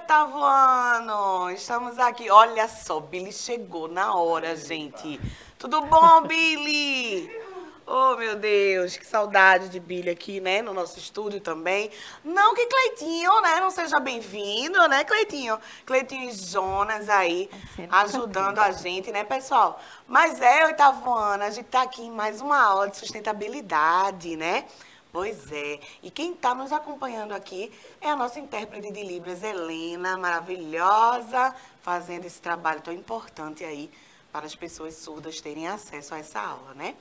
oitavo ano! Estamos aqui. Olha só, Billy chegou na hora, gente. Tudo bom, Billy? Oh, meu Deus, que saudade de Billy aqui, né, no nosso estúdio também. Não que Cleitinho, né, não seja bem-vindo, né, Cleitinho? Cleitinho e Jonas aí, ajudando a gente, né, pessoal? Mas oitavo ano, a gente tá aqui em mais uma aula de sustentabilidade, né? Pois é. E quem está nos acompanhando aqui é a nossa intérprete de Libras, Helena, maravilhosa, fazendo esse trabalho tão importante aí para as pessoas surdas terem acesso a essa aula, né?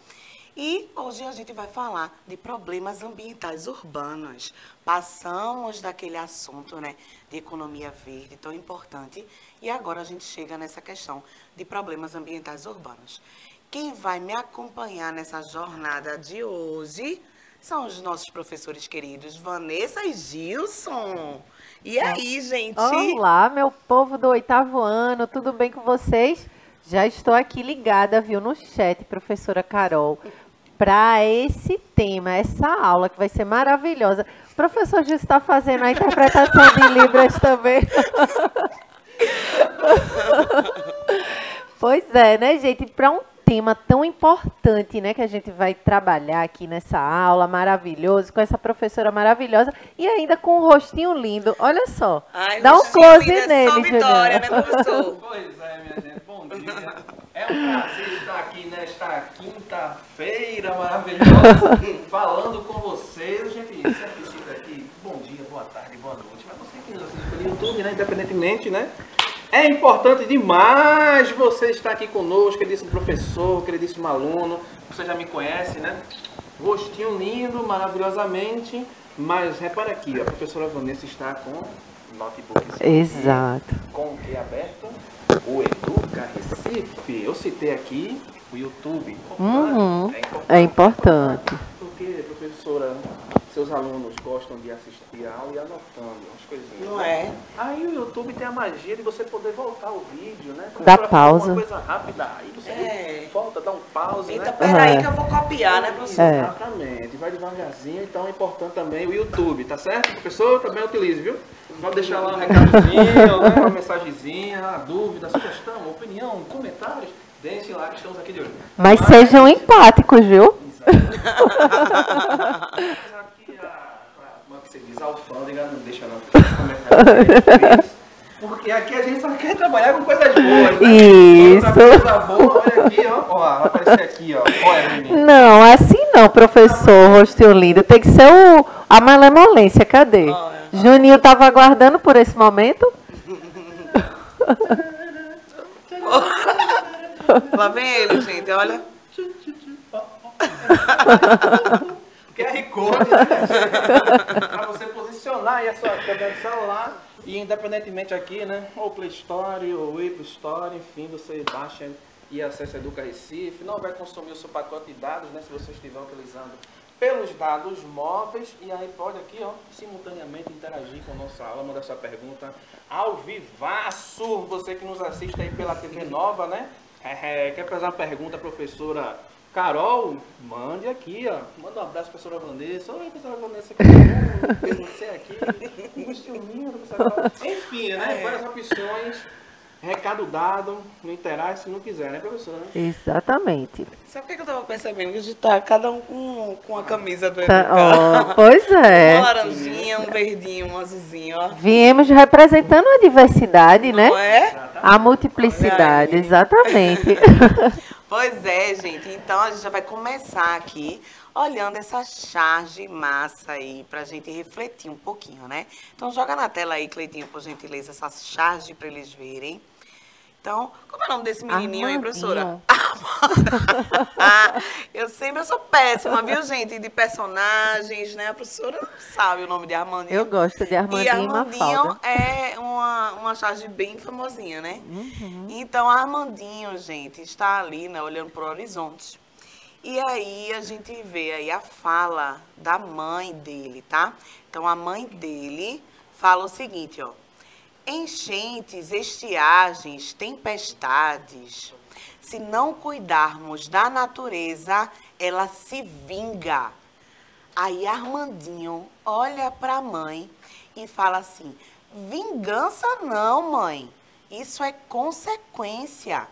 E hoje a gente vai falar de problemas ambientais urbanos. Passamos daquele assunto, né, de economia verde tão importante e agora a gente chega nessa questão de problemas ambientais urbanos. Quem vai me acompanhar nessa jornada de hoje são os nossos professores queridos, Vanessa e Gilson. E aí, gente? Olá, meu povo do oitavo ano, tudo bem com vocês? Já estou aqui ligada, viu, no chat, professora Carol, para esse tema, essa aula que vai ser maravilhosa. O professor Gilson está fazendo a interpretação de Libras também. Pois é, né, gente? Para um tema tão importante, né, que a gente vai trabalhar aqui nessa aula maravilhoso, com essa professora maravilhosa e ainda com um rostinho lindo. Olha só. Ai, dá um close nele, só vitória, né, professor? Pois é, minha gente. Bom dia. É um prazer estar aqui nesta quinta-feira maravilhosa, falando com vocês. A gente sempre cita aqui bom dia, boa tarde, boa noite. Mas você que nos assiste pelo YouTube, né, independentemente, né? É importante demais você estar aqui conosco, queridíssimo professor, queridíssimo aluno. Você já me conhece, né? Rostinho lindo, maravilhosamente. Mas repara aqui, a professora Vanessa está com notebook. Exato. Com o que aberto? O Educa Recife. Eu citei aqui o YouTube. É importante. Porque, professora, seus alunos gostam de assistir a aula e anotando as coisinhas. Não é? Aí o YouTube tem a magia de você poder voltar o vídeo, né? Dá pausa. Uma coisa rápida, aí você volta, dá um pause, Eita, né? peraí que eu vou copiar, né, professor? Exatamente, vai devagarzinho, então é importante também o YouTube, tá certo? Professor, também utilize, viu? Pode deixar lá um recadozinho, né? Uma mensagenzinha, uma dúvida, sugestão, opinião, comentários, deixem lá que estamos aqui de olho. Mas sejam empáticos, viu? Como você diz, a alfândega não deixa não comentários. Porque aqui a gente só quer trabalhar com coisas boas, né? Isso. Outra coisa boa, olha aqui, ó. Ó, vai aparecer aqui, ó. Olha, menino. Não, assim não, professor Rostinho lindo. Tem que ser a malemolência. Cadê? Juninho estava aguardando por esse momento? Lá vem ele, gente, olha. QR Code, né? Para você posicionar aí a sua câmera do celular e independentemente aqui, né? Ou Play Store, ou Apple Store, enfim, você baixa e acessa Educa Recife. Não vai consumir o seu pacote de dados, né? Se você estiver utilizando pelos dados móveis. E aí pode aqui, ó, simultaneamente interagir com a nossa aula, mandar sua pergunta ao vivaço. Você que nos assiste aí pela TV Nova, né? Quer fazer uma pergunta, professora Carol, mande aqui, ó. Manda um abraço, professora Vanessa. Oi, professora Vanessa, que bom você aqui. Professora Carol. Enfim, né? Várias opções. Recado dado, não interage se não quiser, né, professora? Exatamente. Sabe o que eu tava percebendo? Que a gente tá cada um com a camisa do Tá, Educa. pois é. Uma laranjinha, um verdinho, um azulzinho, ó. Viemos representando a diversidade, né? Não é? A multiplicidade, exatamente. Pois é, gente. Então, a gente já vai começar aqui olhando essa charge massa aí, pra gente refletir um pouquinho, né? Então, joga na tela aí, Cleitinho, por gentileza, essa charge pra eles verem. Então, como é o nome desse menininho aí, professora? Eu sou péssima, viu, gente? De personagens, né? A professora sabe o nome de Armandinho. Eu gosto de Armandinho e Armandinho Mafalda. é uma charge bem famosinha, né? Então, Armandinho, gente, está ali, né, olhando para o horizonte. E aí, a gente vê aí a fala da mãe dele, tá? Então, a mãe dele fala o seguinte, ó. Enchentes, estiagens, tempestades. Se não cuidarmos da natureza, ela se vinga. Aí Armandinho olha para a mãe e fala assim: Vingança não, mãe. Isso é consequência.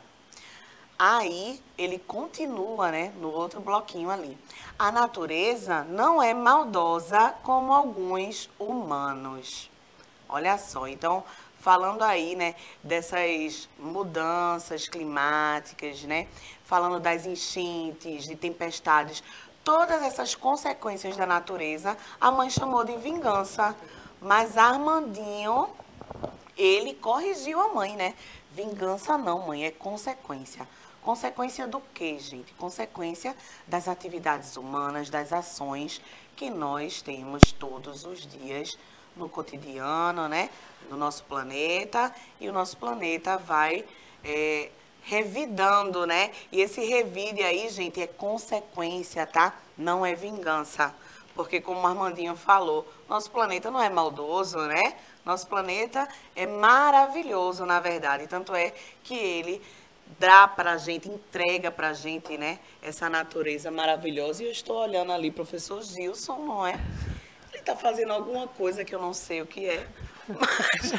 Aí ele continua, né, no outro bloquinho ali. A natureza não é maldosa como alguns humanos. Olha só, então, falando aí, né, dessas mudanças climáticas, né, falando das enchentes, de tempestades, todas essas consequências da natureza, a mãe chamou de vingança. Mas Armandinho, ele corrigiu a mãe, né? Vingança não, mãe, é consequência. Consequência do quê, gente? Consequência das atividades humanas, das ações que nós temos todos os dias no cotidiano, né? No nosso planeta. E o nosso planeta vai revidando, né? E esse revide aí, gente, é consequência, tá? Não é vingança. Porque, como o Armandinho falou, nosso planeta não é maldoso, né? Nosso planeta é maravilhoso, na verdade. Tanto é que ele dá pra gente, entrega pra gente, né? Essa natureza maravilhosa. E eu estou olhando ali, professor Gilson, não é? Ele tá fazendo alguma coisa que eu não sei o que é. Mas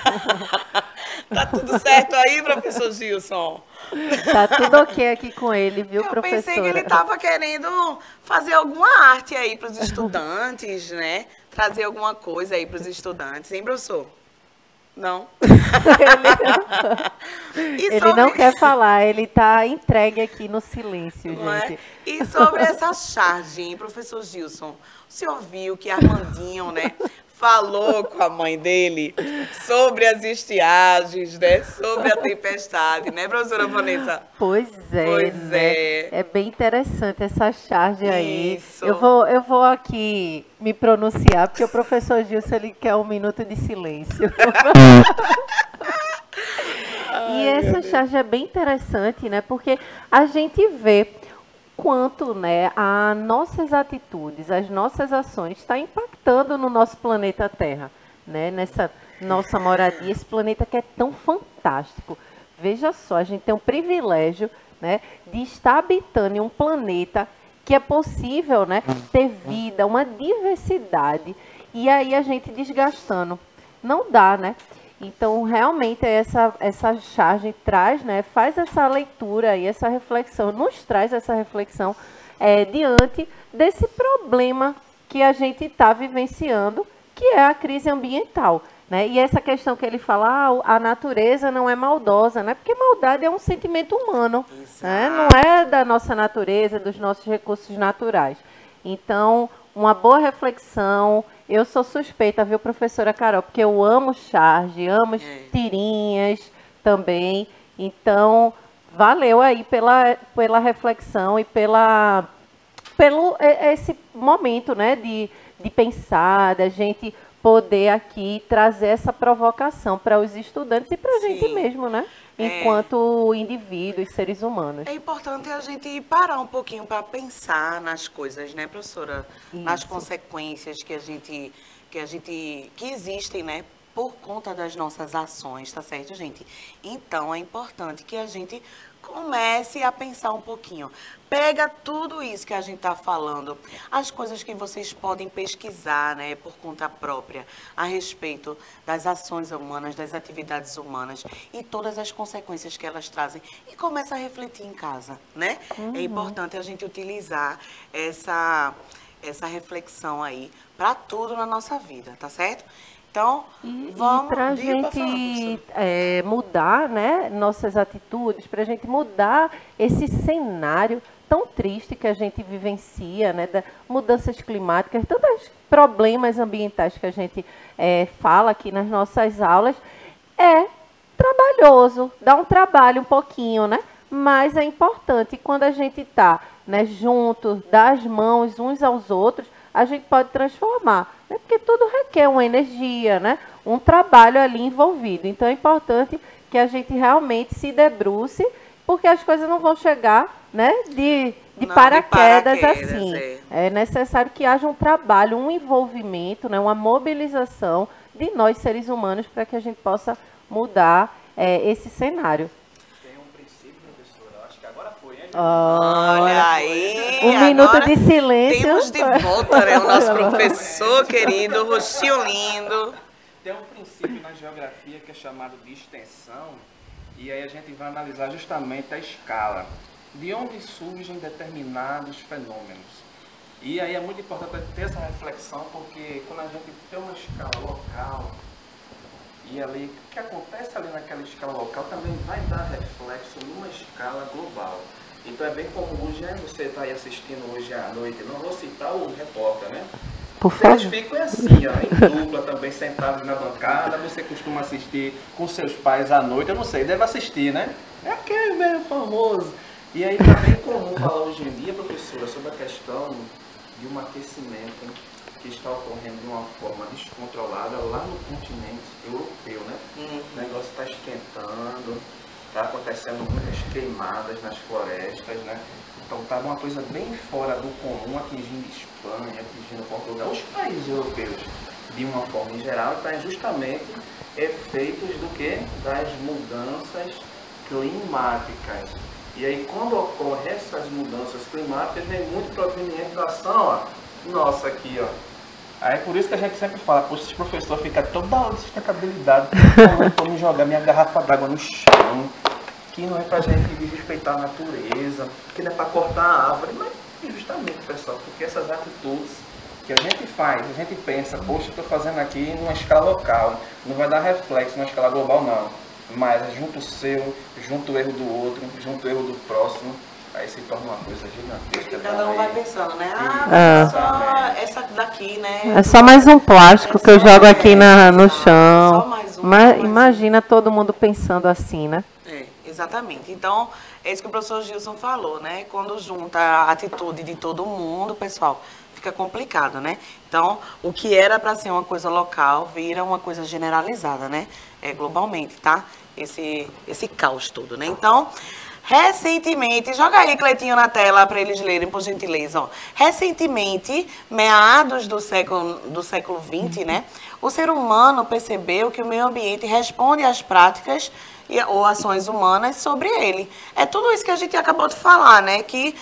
tá tudo certo aí, professor Gilson? Tá tudo ok aqui com ele, viu, professora? Eu pensei que ele estava querendo fazer alguma arte aí para os estudantes, né? Trazer alguma coisa aí para os estudantes, hein, professor? Não? Ele não quer falar, ele tá entregue aqui no silêncio, Não gente. é? E sobre essa charge, hein, professor Gilson? O senhor viu que Armandinho, né, falou com a mãe dele sobre as estiagens, né? Sobre a tempestade, né, professora Vanessa? Pois é, Pois né? é. É bem interessante essa charge aí. Isso. Eu vou aqui me pronunciar, porque o professor Gilson ele quer um minuto de silêncio. E essa charge é bem interessante, né? Porque a gente vê quanto, né, as nossas atitudes, as nossas ações estão impactando no nosso planeta Terra, né? Nessa nossa moradia, esse planeta que é tão fantástico. Veja só, a gente tem o privilégio, né, de estar habitando em um planeta que é possível, né, ter vida, uma diversidade, e aí a gente desgastando. Não dá, né? Então, realmente, essa charge traz, né, faz essa leitura e essa reflexão, nos traz essa reflexão diante desse problema que a gente está vivenciando, que é a crise ambiental. Né? E essa questão que ele fala, a natureza não é maldosa, né? Porque maldade é um sentimento humano, né? Não é da nossa natureza, dos nossos recursos naturais. Então, uma boa reflexão. Eu sou suspeita, viu, professora Carol? Porque eu amo charge, amo tirinhas também. Então, valeu aí pela reflexão e pelo esse momento, né, de pensar, da gente poder aqui trazer essa provocação para os estudantes e para a gente mesmo, né? Enquanto indivíduos, seres humanos. É importante a gente parar um pouquinho para pensar nas coisas, né, professora? Isso. Nas consequências que existem, né, por conta das nossas ações, tá certo, gente? Então, é importante que a gente comece a pensar um pouquinho. Pega tudo isso que a gente está falando, as coisas que vocês podem pesquisar, né, por conta própria, a respeito das ações humanas, das atividades humanas e todas as consequências que elas trazem, e começa a refletir em casa, né? É importante a gente utilizar essa reflexão aí para tudo na nossa vida, tá certo? Então, vamos para a gente mudar, né, nossas atitudes, para a gente mudar esse cenário tão triste que a gente vivencia, né, das mudanças climáticas, tantos problemas ambientais que a gente fala aqui nas nossas aulas, é trabalhoso, dá um trabalho um pouquinho, né? Mas é importante, quando a gente está, né, junto, dá as mãos uns aos outros, a gente pode transformar, né? Porque tudo requer uma energia, né? Um trabalho ali envolvido. Então é importante que a gente realmente se debruce, porque as coisas não vão chegar, né, de paraquedas assim. É necessário que haja um trabalho, um envolvimento, né, uma mobilização de nós seres humanos para que a gente possa mudar esse cenário. Olha aí! Um minuto de silêncio. Temos de volta, né, o nosso professor querido, rostinho lindo. Tem um princípio na geografia que é chamado de extensão, e aí a gente vai analisar justamente a escala, de onde surgem determinados fenômenos. E aí é muito importante ter essa reflexão, porque quando a gente tem uma escala local, e ali, o que acontece ali naquela escala local também vai dar reflexo numa escala global. Então é bem comum, hoje, você está aí assistindo hoje à noite, não vou citar o repórter, né? Por favor. Eles ficam assim, ó, em dupla também, sentados na bancada. Você costuma assistir com seus pais à noite, eu não sei, deve assistir, né? É aquele mesmo famoso. E aí tá bem comum falar hoje em dia, professora, sobre a questão de um aquecimento que está ocorrendo de uma forma descontrolada lá no continente europeu, né? O negócio está esquentando, está acontecendo muitas queimadas nas florestas, né? Então está uma coisa bem fora do comum, atingindo Espanha, atingindo Portugal, os países europeus de uma forma em geral, está justamente efeitos do que? Das mudanças climáticas. E aí quando ocorrem essas mudanças climáticas, vem muito proveniente da ação, ó, nossa aqui, ó. Aí é por isso que a gente sempre fala, poxa, esse professor fica toda hora de sustentabilidade, para me jogar minha garrafa d'água no chão, que não é pra gente desrespeitar a natureza, que não é pra cortar a árvore, mas justamente, pessoal, porque essas atitudes que a gente faz, a gente pensa, poxa, estou fazendo aqui numa escala local, não vai dar reflexo numa escala global, não. Mas junto o seu, junto o erro do outro, junto o erro do próximo, aí se torna uma coisa gigantesca. Cada um vai pensando, né? Só essa daqui, né? É só mais um plástico que eu jogo aqui no chão. Só mais um. Mas imagina todo mundo pensando assim, né? Exatamente. Então, é isso que o professor Gilson falou, né? Quando junta a atitude de todo mundo, pessoal, fica complicado, né? Então, o que era para ser uma coisa local vira uma coisa generalizada, né? Globalmente, tá? Esse caos todo, né? Então, recentemente, joga aí, Cleitinho, na tela para eles lerem, por gentileza. Ó. Recentemente, meados do século XX, né? O ser humano percebeu que o meio ambiente responde às práticas ou ações humanas sobre ele. É tudo isso que a gente acabou de falar, né? Que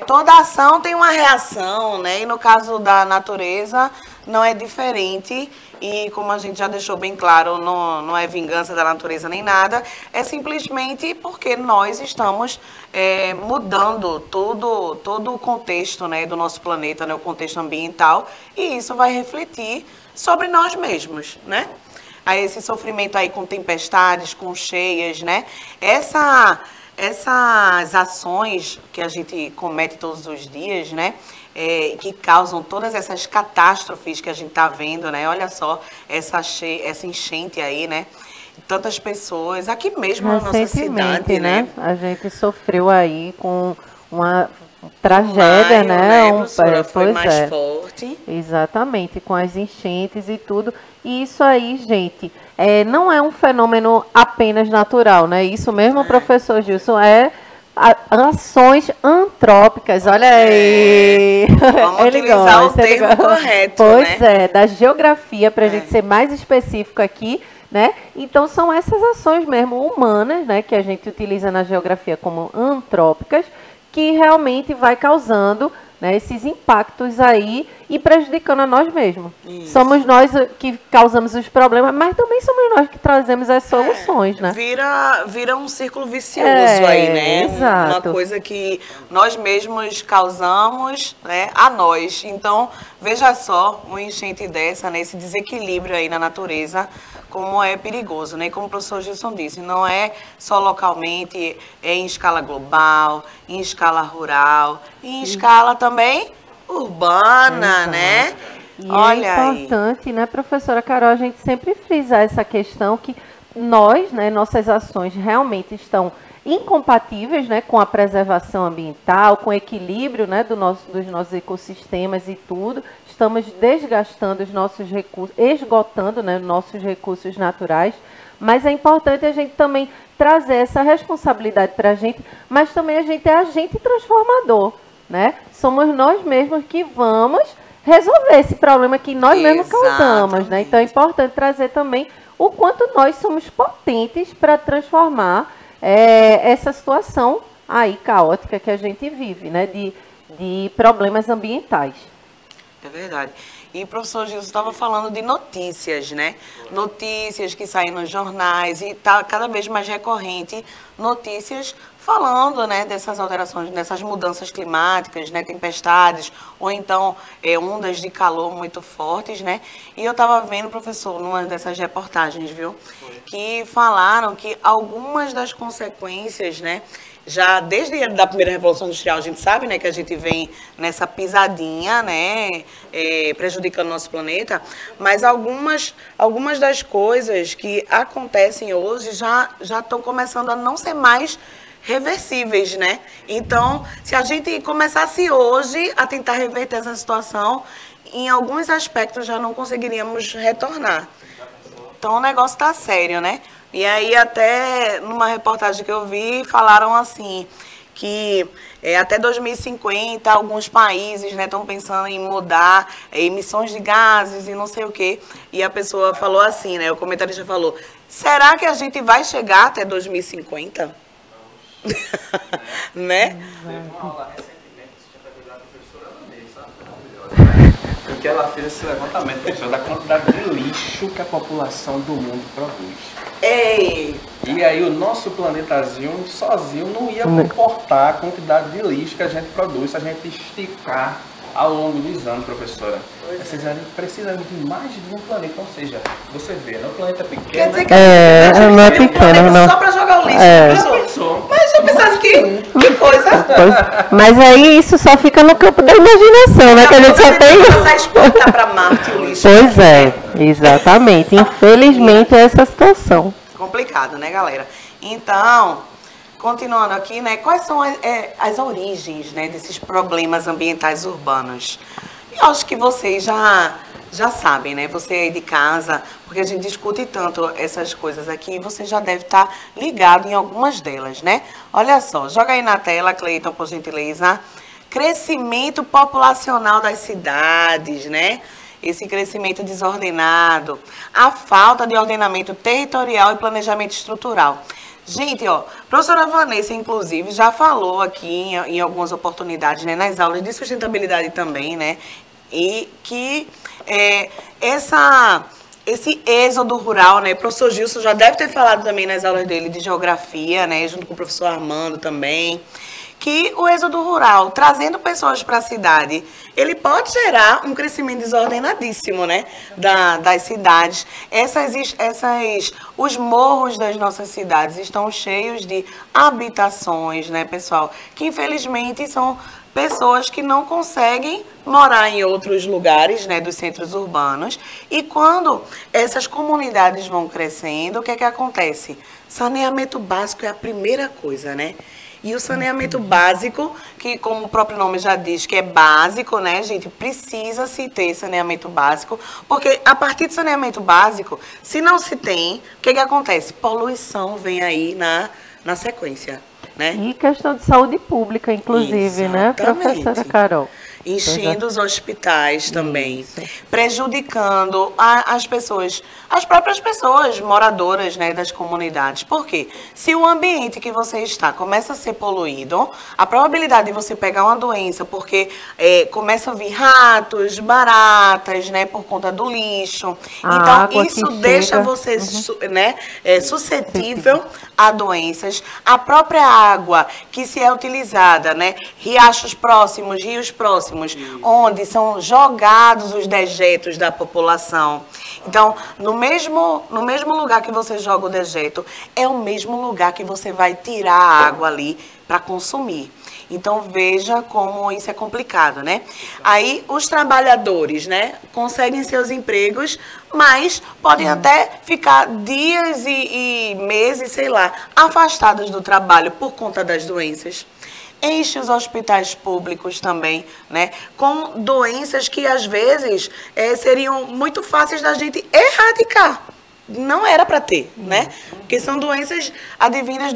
toda ação tem uma reação, né? E no caso da natureza não é diferente. E como a gente já deixou bem claro, não é vingança da natureza nem nada. É simplesmente porque nós estamos mudando todo o contexto, né, do nosso planeta, né, o contexto ambiental. E isso vai refletir sobre nós mesmos, né? Aí esse sofrimento aí com tempestades, com cheias, né? Essas ações que a gente comete todos os dias, né? Que causam todas essas catástrofes que a gente está vendo, né? Olha só, essa enchente aí, né? Tantas pessoas, aqui mesmo na nossa cidade, né? A gente sofreu aí com uma tragédia, maio, né? Foi mais forte. Exatamente, com as enchentes e tudo. E isso aí, gente, não é um fenômeno apenas natural, né? Isso mesmo, professor Gilson, ações antrópicas, olha aí. Vamos utilizar o termo correto, pois né? Da geografia, para a gente ser mais específico aqui, né? Então, são essas ações mesmo humanas, né? Que a gente utiliza na geografia como antrópicas, que realmente vai causando, né, esses impactos aí e prejudicando a nós mesmos. Isso. Somos nós que causamos os problemas, mas também somos nós que trazemos as soluções, né? Vira um círculo vicioso aí, né? Exato. Uma coisa que nós mesmos causamos, né, a nós. Então, veja só, uma enchente dessa, né, esse desequilíbrio aí na natureza, como é perigoso, né? Como o professor Gilson disse, não é só localmente, é em escala global, em escala rural, em escala também urbana, né? E olha, é importante, né, professora Carol, a gente sempre frisar essa questão que nós, né, nossas ações realmente estão incompatíveis, né, com a preservação ambiental, com o equilíbrio, né, dos nossos ecossistemas e tudo. Estamos desgastando os nossos recursos, esgotando, né, nossos recursos naturais, mas é importante a gente também trazer essa responsabilidade para a gente, mas também a gente é agente transformador, né? Somos nós mesmos que vamos resolver esse problema que nós mesmos causamos, né? Então é importante trazer também o quanto nós somos potentes para transformar essa situação aí caótica que a gente vive, né? De problemas ambientais. É verdade. E o professor Gilson estava falando de notícias, né? Notícias que saem nos jornais e está cada vez mais recorrente notícias falando, né, dessas alterações, dessas mudanças climáticas, né, tempestades, ou então ondas de calor muito fortes, né? E eu estava vendo, professor, numa dessas reportagens, viu, que falaram que algumas das consequências, né, já desde a primeira Revolução Industrial, a gente sabe, né, que a gente vem nessa pisadinha, né, prejudicando o nosso planeta, mas algumas das coisas que acontecem hoje já estão começando a não ser mais reversíveis, né? Então, se a gente começasse hoje a tentar reverter essa situação, em alguns aspectos já não conseguiríamos retornar. Então, o negócio está sério, né? E aí, até numa reportagem que eu vi, falaram assim, que até 2050, alguns países estão pensando em mudar emissões de gases e não sei o quê. E a pessoa falou assim, né? O comentarista falou, será que a gente vai chegar até 2050? Né? Teve uma aula recentemente, assistente da professora Vanessa, porque ela fez esse levantamento, professor, da quantidade de lixo que a população do mundo produz. Ei! E aí o nosso planetazinho sozinho não ia comportar a quantidade de lixo que a gente produz se a gente esticar ao longo dos anos, professora. A gente precisa de mais de um planeta, ou seja, você vê, né? O planeta é pequeno. Quer dizer que não é pequeno, não. Só para jogar o lixo, professor. Mas eu pensasse que coisa. Mas aí isso só fica no campo da imaginação, né? Que a gente só tem. Você exportar para Marte o lixo. Pois é, exatamente. Infelizmente é essa situação. Complicado, né, galera? Então, continuando aqui, né? Quais são as origens, né, desses problemas ambientais urbanos? Eu acho que vocês já sabem, né? Você aí de casa, porque a gente discute tanto essas coisas aqui, você já deve estar ligado em algumas delas, né? Olha só, joga aí na tela, Cleiton, por gentileza. Crescimento populacional das cidades, né? Esse crescimento desordenado, a falta de ordenamento territorial e planejamento estrutural. Gente, ó, a professora Vanessa, inclusive, já falou aqui em algumas oportunidades, né, nas aulas de sustentabilidade também, né, e que esse êxodo rural, né, o professor Gilson já deve ter falado também nas aulas dele de geografia, né, junto com o professor Armando também, que o êxodo rural, trazendo pessoas para a cidade, ele pode gerar um crescimento desordenadíssimo, né, das cidades. Os morros das nossas cidades estão cheios de habitações, né, pessoal, que infelizmente são pessoas que não conseguem morar em outros lugares, né, dos centros urbanos. E quando essas comunidades vão crescendo, o que é que acontece? Saneamento básico é a primeira coisa, né? E o saneamento básico, que como o próprio nome já diz, que é básico, né, gente? Precisa-se ter saneamento básico, porque a partir do saneamento básico, se não se tem, o que acontece? Poluição vem aí na sequência, né? E questão de saúde pública, inclusive, Exatamente. Né, professora Carol? Enchendo os hospitais também, prejudicando as pessoas, as próprias pessoas moradoras, né, das comunidades. Por quê? Se o ambiente que você está começa a ser poluído, a probabilidade de você pegar uma doença, porque começam a vir ratos, baratas, né, por conta do lixo. Então, isso deixa você suscetível a doenças. A própria água que se é utilizada, né, riachos próximos, rios próximos, onde são jogados os dejetos da população. Então, no mesmo lugar que você joga o dejeto, é o mesmo lugar que você vai tirar a água ali para consumir. Então, veja como isso é complicado, né? Aí, os trabalhadores, né, conseguem seus empregos, mas podem até ficar dias e meses, sei lá, afastados do trabalho por conta das doenças. Enche os hospitais públicos também, né, com doenças que às vezes seriam muito fáceis da gente erradicar. Não era para ter, né? Porque são doenças advindas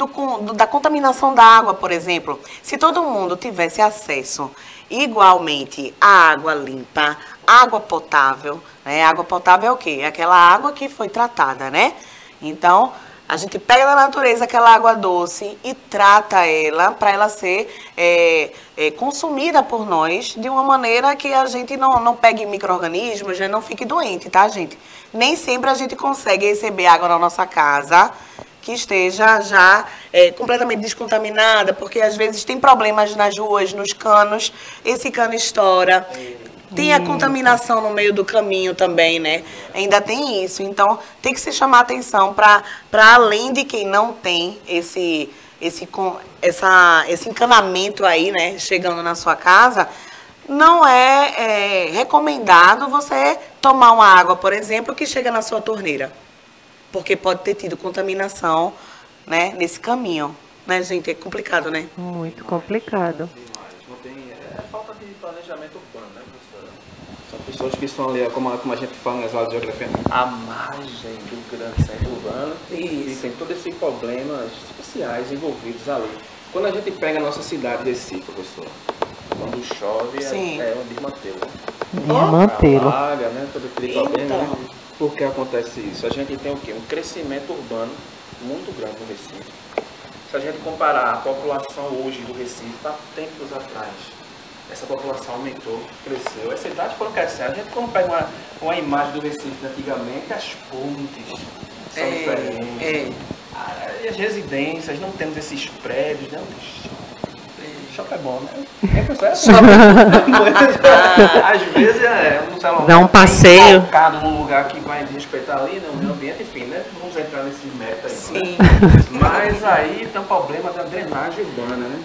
da contaminação da água, por exemplo. Se todo mundo tivesse acesso igualmente à água limpa, água potável, né? Água potável é o quê? É aquela água que foi tratada, né? Então, A gente pega da natureza aquela água doce e trata ela para ela ser consumida por nós de uma maneira que a gente não pegue micro-organismos, né, não fique doente, tá, gente? Nem sempre a gente consegue receber água na nossa casa que esteja já completamente descontaminada, porque às vezes tem problemas nas ruas, nos canos, esse cano estoura. Tem a contaminação no meio do caminho também, né? Ainda tem isso. Então, tem que se chamar atenção para além de quem não tem esse encanamento aí, né? Chegando na sua casa, não é recomendado você tomar uma água, por exemplo, que chega na sua torneira. Porque pode ter tido contaminação, né, nesse caminho. Né, gente? É complicado, né? Muito complicado. Não tem, falta de planejamento urbano, né, professora? São pessoas que estão ali, como a gente fala nas aulas de geografia, à margem do grande centro urbano. Isso. E tem todos esses problemas especiais envolvidos ali. Quando a gente pega a nossa cidade de Recife, professora, quando chove, é um desmantelo. Desmantelo. Praga, né? Todo aquele problema, né? Por que acontece isso? A gente tem o quê? Um crescimento urbano muito grande no Recife. Se a gente comparar a população hoje do Recife há tempos atrás, essa população aumentou, cresceu. As cidades foram crescendo. A gente, quando pega uma imagem do Recife antigamente, as pontes são diferentes. As residências, não temos esses prédios, né? Shopping é bom, né? Às vezes um celular dá um passeio colocado num lugar que vai respeitar ali, né, o meio ambiente, enfim, né? Vamos entrar nesse mérito aí. Sim. Né? Mas aí tem um problema da drenagem urbana, né?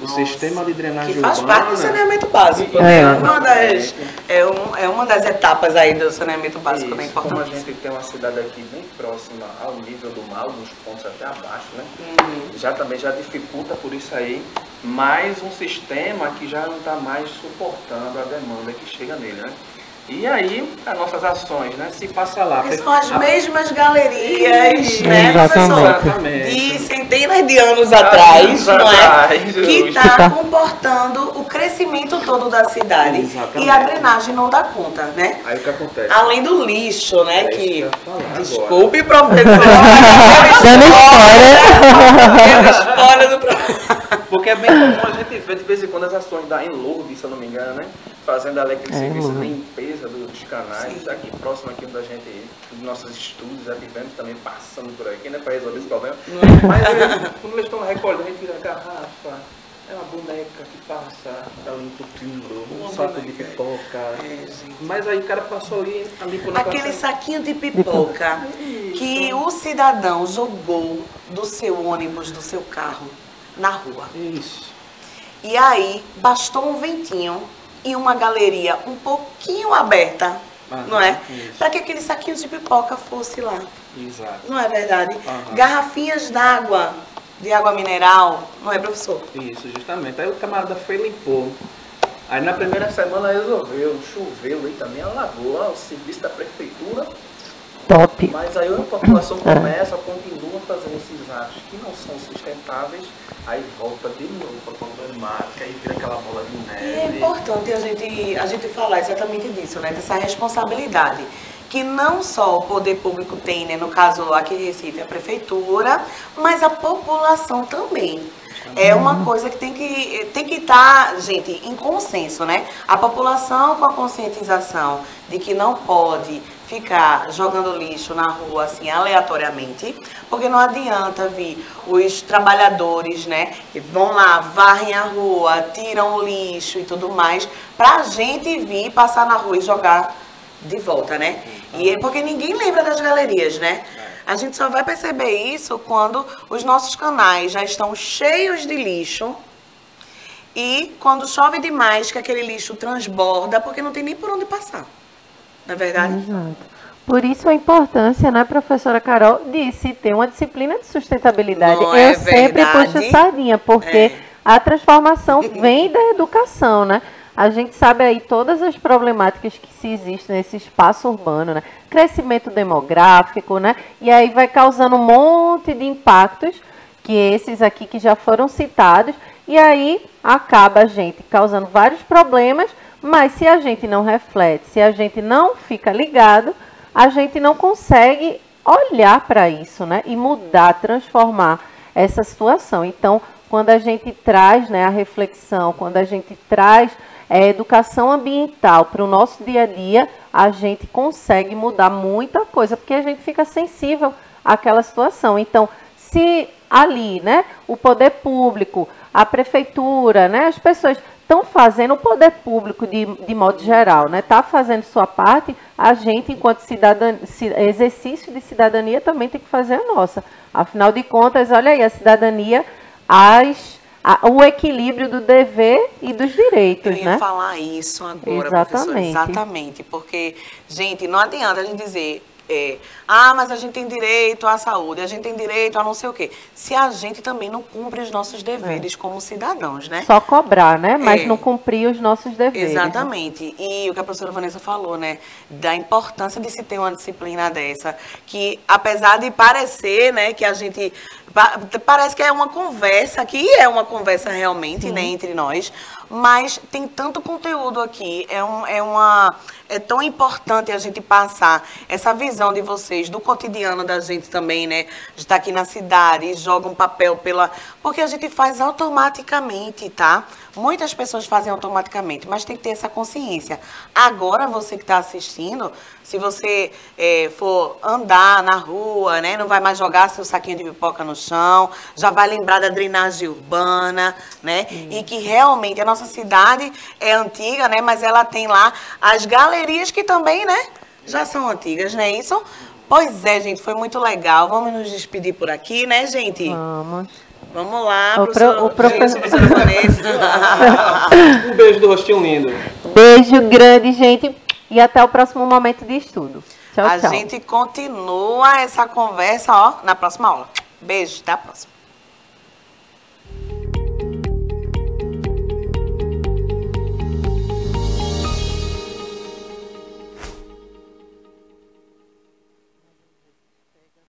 O sistema de drenagem urbana. Que faz parte do saneamento básico. É uma das etapas aí do saneamento básico, né? Importante. Como a gente tem uma cidade aqui bem próxima ao nível do mar, alguns pontos até abaixo, né? Também já dificulta por isso aí, mais um sistema que já não está mais suportando a demanda que chega nele, né? E aí, as nossas ações, né? Se passa lá. São as mesmas galerias, né, Exatamente. professor? De centenas de anos atrás, não é? Que está comportando o crescimento todo da cidade. Exatamente. E a drenagem não dá conta, né? Aí o que acontece? Além do lixo, né? Desculpe, agora. professor. dando spoiler do professor. Porque é bem comum a gente ver de vez em quando as ações da Enlourdes, se eu não me engano, né? Fazendo ali aquele serviço de limpeza dos canais, aqui próximo aqui onde a gente, dos nossos estudos, vivendo também passando por aqui, né? Para resolver esse problema. Mas quando eles estão recolhendo, tira a garrafa, é uma boneca que passa, ela limpa o timbre, um saco de pipoca. Mas aí o cara passou ali por aquele saquinho de pipoca que o cidadão jogou do seu ônibus, do seu carro, na rua. Isso. E aí, bastou um ventinho e uma galeria um pouquinho aberta, não é? Para que aquele saquinho de pipoca fosse lá. Exato. Não é verdade? Garrafinhas d'água, de água mineral, não é, professor? Isso, justamente. Aí o camarada foi e limpou. Aí na primeira semana resolveu, choveu aí também, alagou lá o serviço da prefeitura. Top. Mas aí a população continua fazendo esses atos que não são sustentáveis, aí volta de novo para a problemática, aí vira aquela bola de neve. E é importante a gente falar exatamente disso, né? Dessa responsabilidade que não só o poder público tem, né? No caso aqui em Recife, a prefeitura, mas a população também. É uma coisa que tem que estar, gente, em consenso, né? A população com a conscientização de que não pode ficar jogando lixo na rua assim aleatoriamente, porque não adianta vir os trabalhadores, né, que vão lá, varrem a rua, tiram o lixo e tudo mais, pra gente vir passar na rua e jogar de volta, né? E é porque ninguém lembra das galerias, né? A gente só vai perceber isso quando os nossos canais já estão cheios de lixo e quando chove demais que aquele lixo transborda porque não tem nem por onde passar. Não é verdade? Exato. Por isso a importância, né, professora Carol, de se ter uma disciplina de sustentabilidade. Não Eu é sempre verdade? puxo sardinha, porque a transformação vem da educação, né? A gente sabe aí todas as problemáticas que se existem nesse espaço urbano, né? Crescimento demográfico, né? E aí vai causando um monte de impactos, que esses aqui que já foram citados, e aí acaba a gente causando vários problemas, mas se a gente não reflete, se a gente não fica ligado, a gente não consegue olhar para isso, né? E mudar, transformar essa situação. Então, quando a gente traz, né, a reflexão, quando a gente traz a educação ambiental para o nosso dia a dia, a gente consegue mudar muita coisa, porque a gente fica sensível àquela situação. Então, se ali, né, o poder público, a prefeitura, né, as pessoas estão fazendo, o poder público de modo geral, né, está fazendo sua parte, a gente, enquanto exercício de cidadania, também tem que fazer a nossa. Afinal de contas, olha aí, a cidadania, o equilíbrio do dever e dos direitos, né? Eu ia falar isso agora, professora, exatamente, porque, gente, não adianta a gente dizer... mas a gente tem direito à saúde, a gente tem direito a não sei o quê. Se a gente também não cumpre os nossos deveres como cidadãos, né? Só cobrar, né? Mas não cumprir os nossos deveres. Exatamente. Né? E o que a professora Vanessa falou, né? Da importância de se ter uma disciplina dessa, que apesar de parecer, né, que a gente... Parece que é uma conversa, que é uma conversa realmente, né, entre nós, mas tem tanto conteúdo aqui, é tão importante a gente passar essa visão de vocês, do cotidiano da gente também, né, de estar aqui na cidade, joga um papel porque a gente faz automaticamente, tá? Muitas pessoas fazem automaticamente, mas tem que ter essa consciência. Agora, você que está assistindo, se você for andar na rua, né, não vai mais jogar seu saquinho de pipoca no chão, já vai lembrar da drenagem urbana, né, e que realmente a nossa cidade é antiga, né, mas ela tem lá as galerias que também, né, já são antigas, não é isso? Pois é, gente, foi muito legal. Vamos nos despedir por aqui, né, gente? Vamos lá, professora Vanessa. Um beijo do rostinho lindo. Beijo grande, gente. E até o próximo momento de estudo. Tchau, tchau. A gente continua essa conversa, ó, na próxima aula. Beijo, até a próxima.